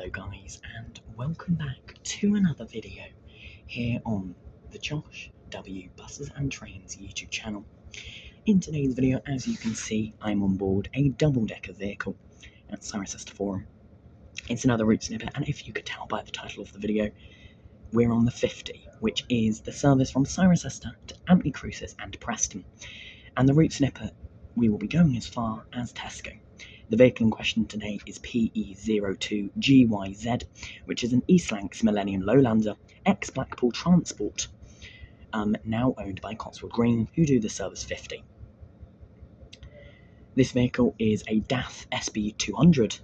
Hello guys, and welcome back to another video here on the Josh W Buses and Trains YouTube channel. In today's video, as you can see, I'm on board a double-decker vehicle at Cirencester Forum. It's another route snippet, and if you could tell by the title of the video, we're on the 50, which is the service from Cirencester to Ampney Cruces and Preston. And the route snippet, we will be going as far as Tesco. The vehicle in question today is PEO2 GYZ, which is an East Lancs Millennium Lowlander ex-Blackpool Transport, now owned by Cotswold Green, who do the Service 50. This vehicle is a DAF SB200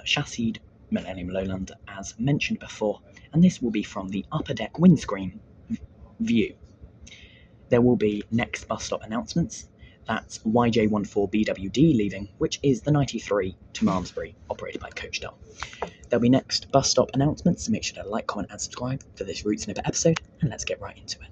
chassised Millennium Lowlander, as mentioned before, and this will be from the upper deck windscreen view. There will be next bus stop announcements. That's YJ14BWD leaving, which is the 93 to Malmesbury, operated by Coachdale. There'll be next bus stop announcements, so make sure to like, comment and subscribe for this route snippet episode, and let's get right into it.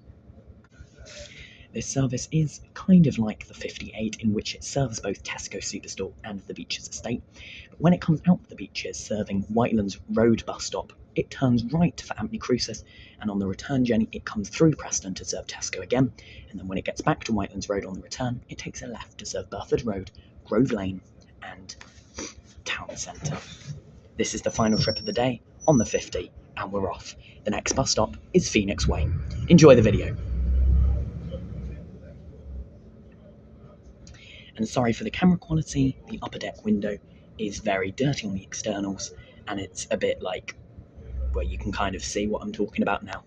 This service is kind of like the 58, in which it serves both Tesco Superstore and the Beaches estate, but when it comes out of the Beaches serving Whitelands Road bus stop, it turns right for Ampney Cruces, and on the return journey it comes through Preston to serve Tesco again, and then when it gets back to Whitelands Road on the return, it takes a left to serve Burford Road, Grove Lane and Town Centre. This is the final trip of the day on the 50, and we're off. The next bus stop is Phoenix Way. Enjoy the video. And sorry for the camera quality, the upper deck window is very dirty on the externals, and it's a bit like where you can kind of see what I'm talking about now.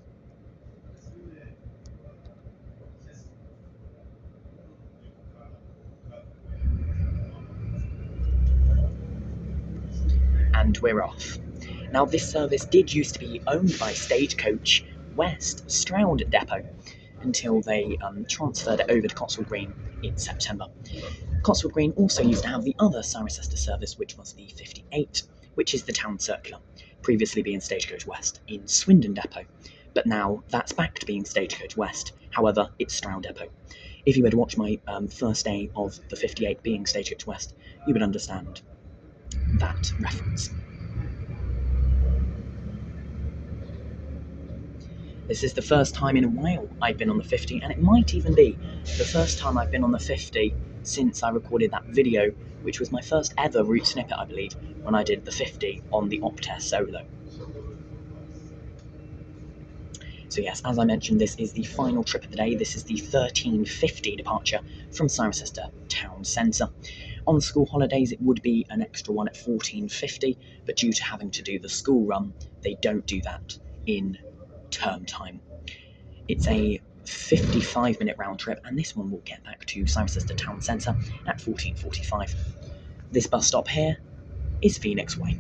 And we're off. Now, this service did used to be owned by Stagecoach West Stroud Depot until they transferred it over to Cotswold Green in September. Cotswold Green also used to have the other Cirencester service, which was the 58, which is the Town Circular, previously being Stagecoach West in Swindon Depot, but now that's back to being Stagecoach West. However, it's Stroud Depot. If you were to watch my first day of the 58 being Stagecoach West, you would understand that reference. This is the first time in a while I've been on the 50, and it might even be the first time I've been on the 50 since I recorded that video, which was my first ever route snippet, I believe, when I did the 50 on the Optare Solo. So yes, as I mentioned, this is the final trip of the day. This is the 13:50 departure from Cirencester Town Centre. On school holidays, it would be an extra one at 14:50, but due to having to do the school run, they don't do that in term time. It's a 55-minute round trip, and this one will get back to Cirencester Town Centre at 14:45. This bus stop here is Phoenix Way.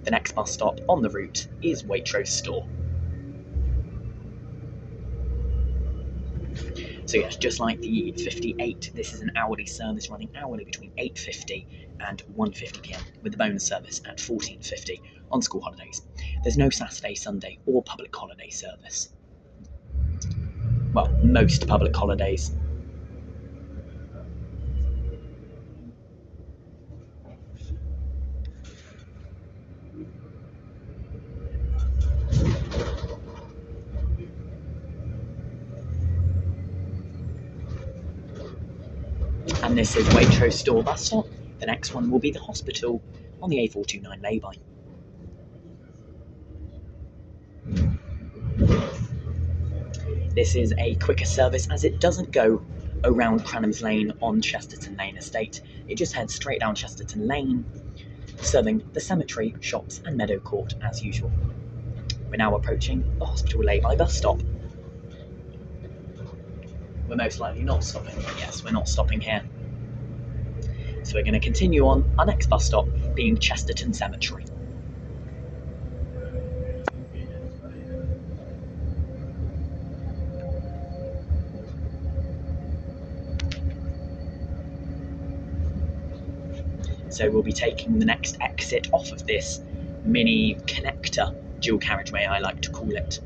The next bus stop on the route is Waitrose Store. So yes, just like the 58, this is an hourly service running hourly between 8:50 and 1:50 p.m, with the bonus service at 14:50 on school holidays. There's no Saturday, Sunday or public holiday service. Well, most public holidays. And this is Waitrose Store bus stop. The next one will be the hospital on the A429 lay-by. This is a quicker service as it doesn't go around Cranham's Lane on Chesterton Lane Estate. It just heads straight down Chesterton Lane, serving the cemetery, shops and Meadow Court as usual. We're now approaching the hospital lay-by bus stop. We're most likely not stopping. Yes, we're not stopping here. So we're going to continue on our next bus stop being Chesterton Cemetery. So we'll be taking the next exit off of this mini connector dual carriageway, I like to call it.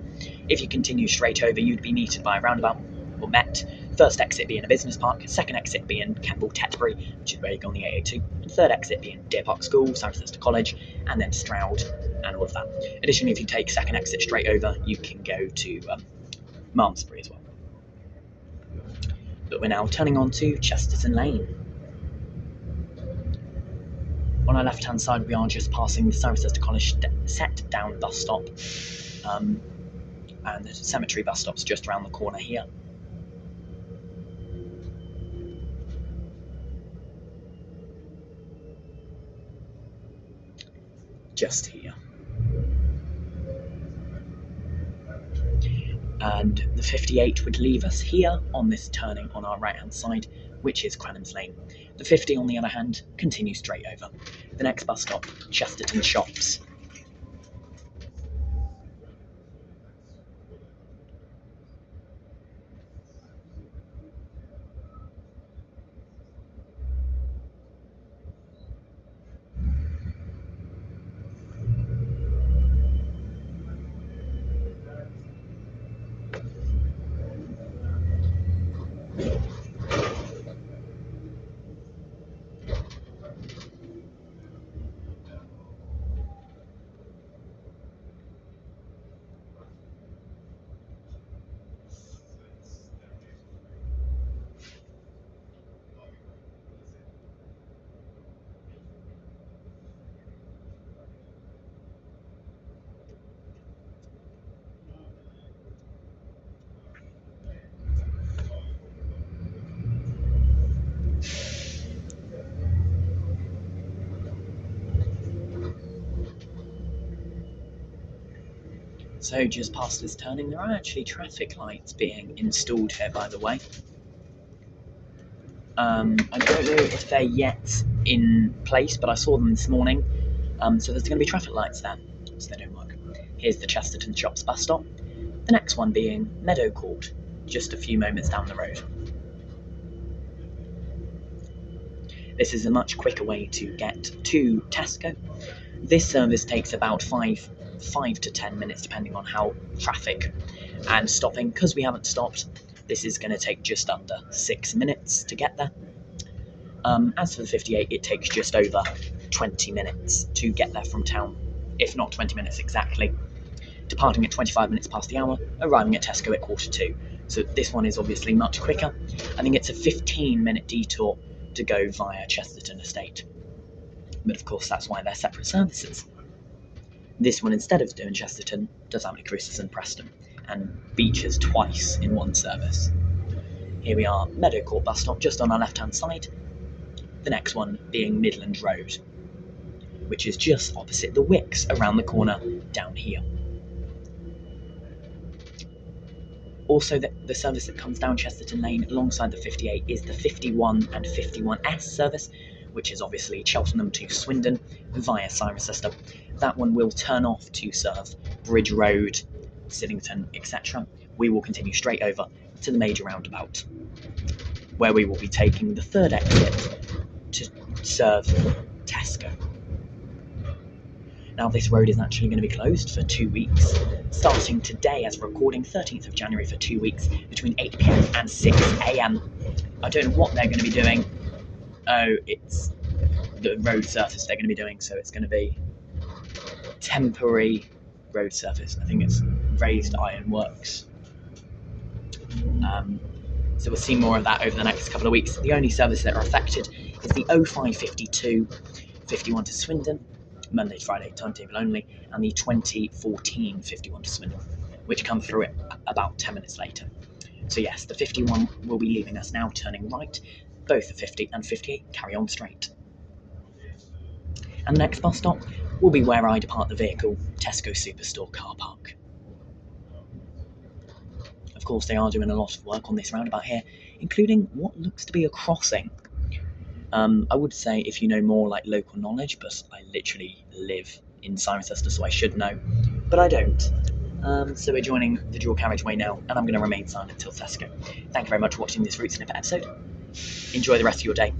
If you continue straight over, you'd be meted by a roundabout, or met First exit being a business park, second exit being Kemble Tetbury, which is where you go on the A82, and third exit being Deer Park School, Cirencester College, and then Stroud and all of that. Additionally, if you take second exit straight over, you can go to Malmesbury as well. But we're now turning on to Chesterton Lane. On our left hand side, we are just passing the Cirencester College set down bus stop, and the cemetery bus stop's just around the corner here. Just here. And the 58 would leave us here on this turning on our right hand side, which is Cranham's Lane. The 50, on the other hand, continues straight over. The next bus stop, Chesterton Shops. So just past this turning, there are actually traffic lights being installed here, by the way. I don't know if they're yet in place, but I saw them this morning. So there's going to be traffic lights there, so they don't work. Here's the Chesterton Shops bus stop. The next one being Meadow Court, just a few moments down the road. This is a much quicker way to get to Tesco. This service takes about 5 to 10 minutes, depending on how traffic and stopping. Because we haven't stopped, this is going to take just under 6 minutes to get there. As for the 58, it takes just over 20 minutes to get there from town, if not 20 minutes exactly. Departing at 25 minutes past the hour, arriving at Tesco at 1:45. So this one is obviously much quicker. I think it's a 15-minute detour to go via Chesterton Estate. But of course, that's why they're separate services. This one, instead of doing Chesterton, does Amity Cruises and Preston, and Beaches twice in one service. Here we are, Meadow Court bus stop, just on our left-hand side. The next one being Midland Road, which is just opposite the Wicks around the corner down here. Also, the service that comes down Chesterton Lane alongside the 58 is the 51 and 51S service, which is obviously Cheltenham to Swindon via Cirencester. That one will turn off to serve Bridge Road, Sillington, etc. We will continue straight over to the major roundabout, where we will be taking the third exit to serve Tesco. Now, this road is actually going to be closed for 2 weeks, starting today as recording, 13th of January, for 2 weeks, between 8 p.m. and 6 a.m. I don't know what they're going to be doing. Oh, it's the road surface they're going to be doing, so it's going to be temporary road surface. I think it's raised ironworks. So we'll see more of that over the next couple of weeks. The only services that are affected is the 0552 51 to Swindon, Monday to Friday timetable only, and the 2014 51 to Swindon, which come through it about 10 minutes later. So yes, the 51 will be leaving us now, turning right. Both the 50 and 58 carry on straight. And the next bus stop will be where I depart the vehicle, Tesco Superstore car park. Of course, they are doing a lot of work on this roundabout here, including what looks to be a crossing. I would say if you know more like local knowledge, but I literally live in Cirencester, so I should know, but I don't. So we're joining the dual carriageway now, and I'm going to remain silent until Tesco. Thank you very much for watching this route snippet episode. Enjoy the rest of your day.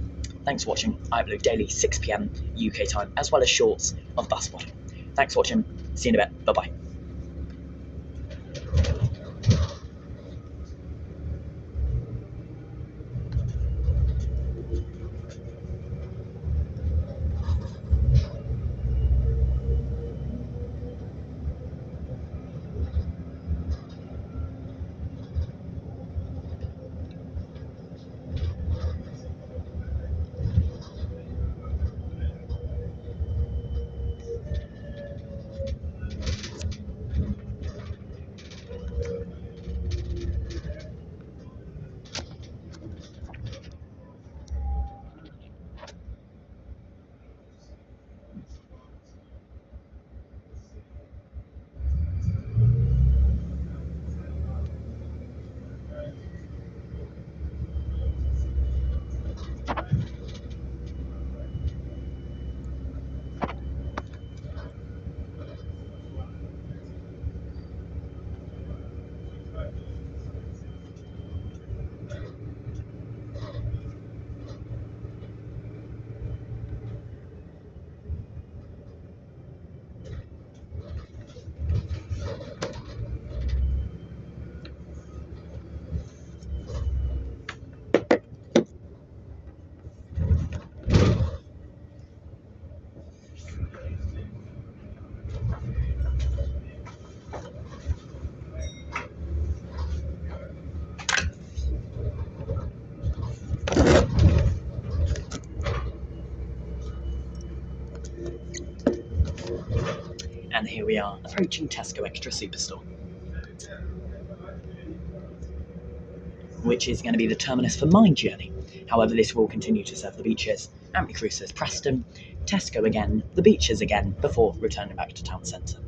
Thanks for watching. I upload daily 6 p.m. UK time, as well as shorts of bus spotting. Thanks for watching. See you in a bit. Bye-bye. here we are approaching Tesco Extra Superstore, which is going to be the terminus for my journey. However, this will continue to serve the beaches, Amply Cruises, Preston, Tesco again, the beaches again, before returning back to town centre.